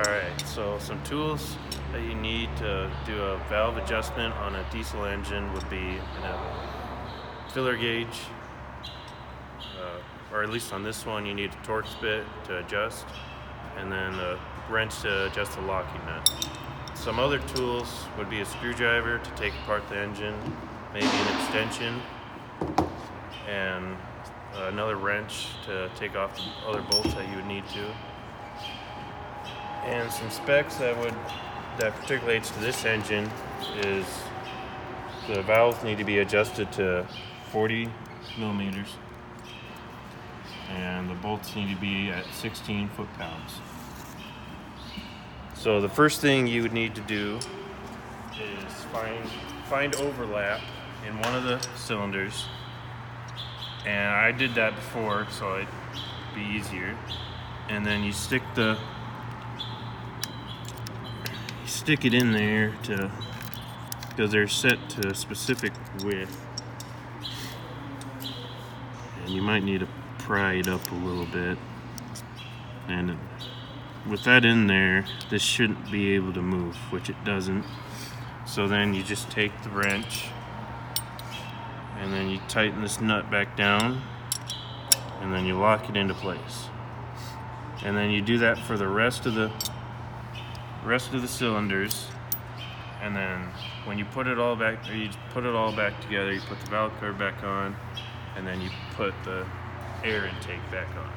Alright, so some tools that you need to do a valve adjustment on a diesel engine would be a filler gauge, or at least on this one you need a Torx bit to adjust, and then a wrench to adjust the locking nut. Some other tools would be a screwdriver to take apart the engine, maybe an extension, and another wrench to take off the other bolts that you would need to. And some specs that perticulates to this engine is the valves need to be adjusted to 40 millimeters, and the bolts need to be at 16 foot-pounds. So the first thing you would need to do is find overlap in one of the cylinders, and I did that before so it'd be easier. And then you stick it in there because they're set to a specific width, and you might need to pry it up a little bit. And with that in there, this shouldn't be able to move, which it doesn't. So then you just take the wrench and then you tighten this nut back down, and then you lock it into place. And then you do that for the rest of the cylinders. And then when you put it all back together, you put the valve cover back on, and then you put the air intake back on.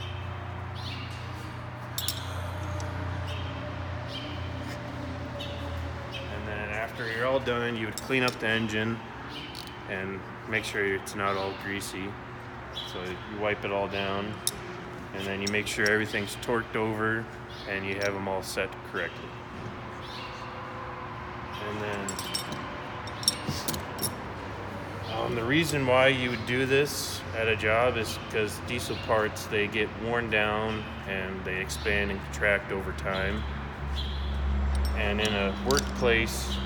And then after you're all done, you would clean up the engine and make sure it's not all greasy. So you wipe it all down, and then you make sure everything's torqued over and you have them all set correctly. And then the reason why you would do this at a job is because diesel parts, they get worn down and they expand and contract over time. And in a workplace,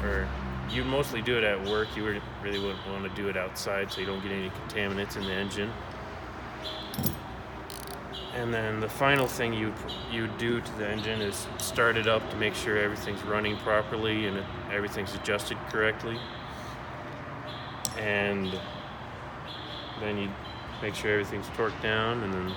or you mostly do it at work, you really wouldn't want to do it outside so you don't get any contaminants in the engine. And then the final thing you do to the engine is start it up to make sure everything's running properly and everything's adjusted correctly. And then you make sure everything's torqued down, and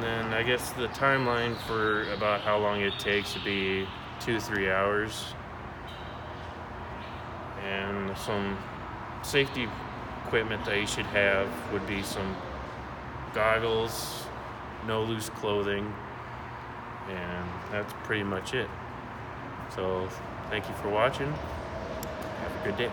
then I guess the timeline for about how long it takes would be 2-3 hours. And some safety equipment that you should have would be some goggles, no loose clothing, and that's pretty much it. So thank you for watching. Have a good day.